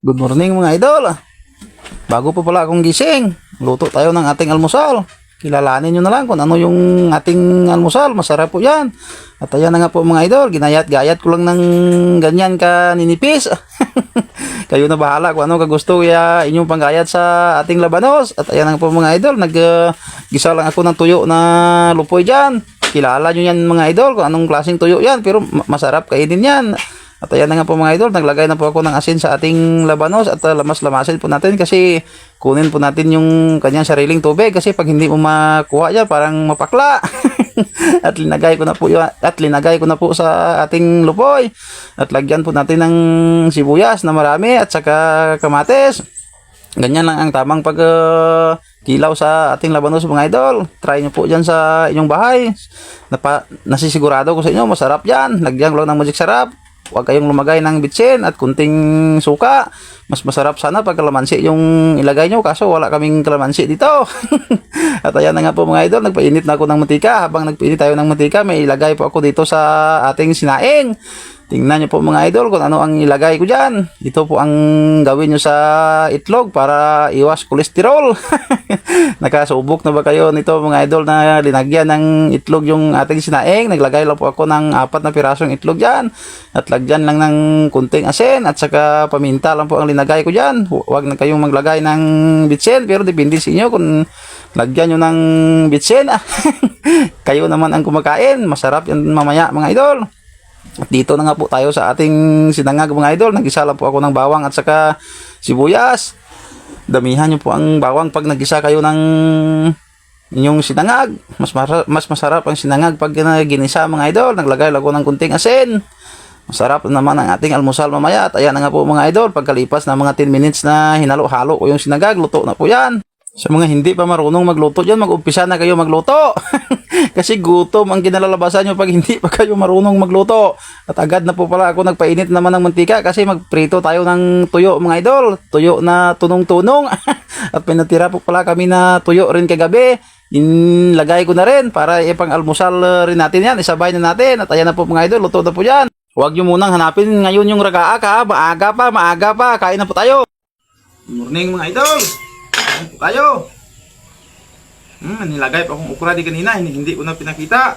Good morning mga idol. Bago pa pala akong gising, luto tayo ng ating almusal. Kilalanin nyo na lang kung ano yung ating almusal. Masarap po yan. At ayan na nga po mga idol. Ginayat-gayat ko lang ng ganyan ka ninipis. Kayo na bahala kung ano kagusto kaya inyong panggayat sa ating labanos. At ayan na nga po mga idol. Nag-gisa lang ako ng tuyo na lupoy dyan. Kilala nyo yan mga idol kung anong klaseng tuyo yan. Pero masarap kainin yan. At ayan na nga po mga idol, naglagay na po ako ng asin sa ating labanos at lamas-lamasin po natin kasi kunin po natin yung kanyang sariling tubig kasi pag hindi mo makuha yan parang mapakla. At linagay ko na po sa ating lupoy. At lagyan po natin ng sibuyas na marami at saka kamatis. Ganyan lang ang tamang pag kilaw sa ating labanos mga idol. Try nyo po dyan sa inyong bahay. Nasisigurado ko sa inyo, masarap yan. Lagyan ko lang ng magic sarap. Huwag kayong lumagay ng bitsin at kunting suka. Mas masarap sana pag kalamansi yung ilagay nyo. Kaso wala kaming kalamansi dito. At ayan na nga po mga idol. Nagpainit na ako ng mantika. Habang nagpainit tayo ng mantika, may ilagay po ako dito sa ating sinaing. Tingnan nyo po mga idol kung ano ang ilagay ko dyan. Ito po ang gawin nyo sa itlog para iwas kolesterol. Nakasubok na ba kayo nito mga idol na linagyan ng itlog yung ating sinaing? Naglagay lang po ako ng 4 na pirasong itlog dyan. At lagyan lang ng kunting asin at saka paminta lang po ang linagay ko dyan. Huwag na kayong maglagay ng bitsin pero depende sa inyo kung lagyan nyo ng bitsin. Kayo naman ang kumakain. Masarap yan mamaya mga idol. At dito na nga po tayo sa ating sinangag mga idol. Nagisa lang po ako ng bawang at saka sibuyas. Damihan nyo po ang bawang pag nagisa kayo ng inyong sinangag. Mas masarap ang sinangag pag ginisa mga idol. Naglagay lang ako ng kunting asin. Masarap naman ang ating almusal mamaya. At ayan na nga po mga idol. Pagkalipas na mga 10 minutes na hinalo-halo ko yung sinangag, luto na po yan. Sa mga hindi pa marunong magluto dyan, mag-umpisa na kayo magluto. Kasi gutom ang kinalalabasan nyo pag hindi pa kayo marunong magluto. At agad na po pala ako nagpainit naman ng mantika kasi magprito tayo ng tuyo mga idol. Tuyo na tunong-tunong. At pinatira po pala kami na tuyo rin kagabi. Inlagay ko na rin para ipang almusal rin natin yan. Isabay na natin. At ayan na po mga idol, luto na po yan. Huwag nyo munang hanapin ngayon yung ragaak ha. Maaga pa. Kain na po tayo. Good morning mga idol. Kain po tayo. Nilagay pa akong okra di kanina. Hindi ko na pinakita.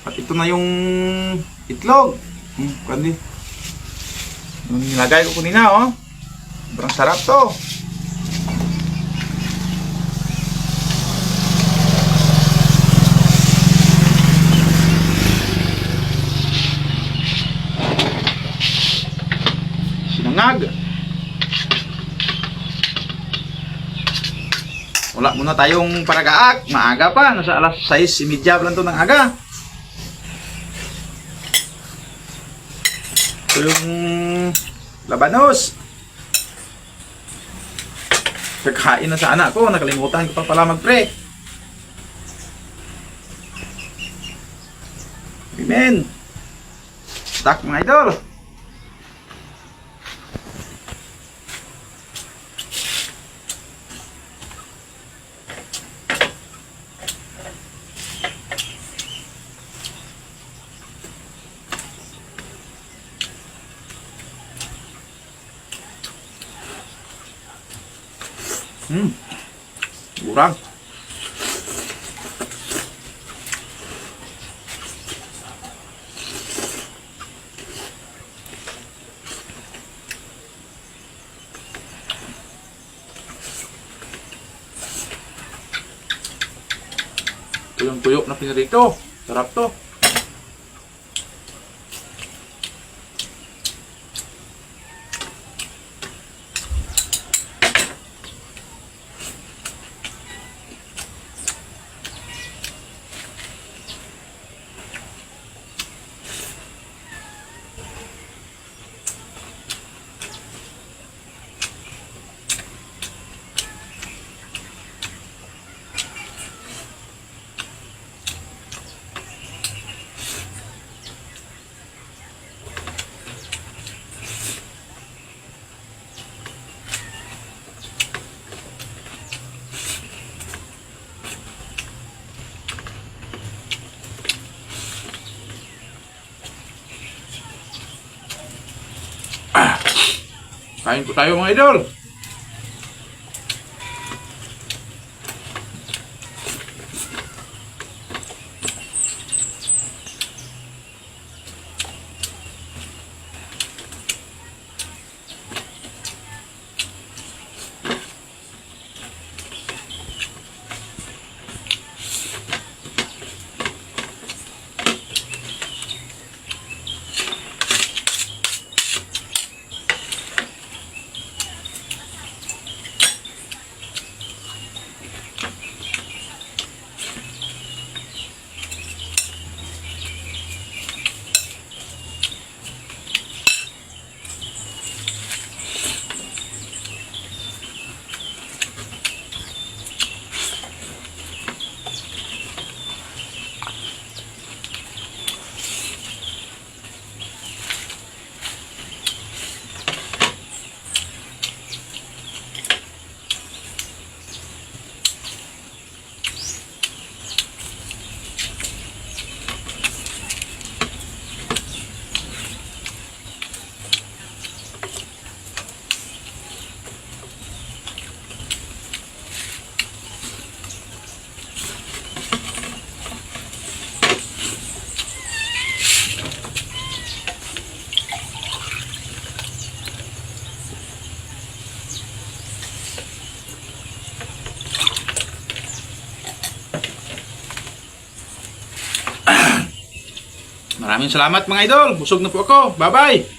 At ito na yung itlog. Kandi. Nilagay ko kanina oh. Sobrang sarap to. Sinangag. Wala muna tayong paragaak. Maaga pa. Nasa alas 6:30 lang to ng aga. Ito yung labanos. Kakain na sa anak ko. Nakalimutan ko pa pala mag-pre. Amen. Stock mga idol. Kurang. Ito yung tuyo na pinarito. Sarap to. Kain po tayo mga idol. Maraming salamat mga idol. Busog na po ako. Bye-bye.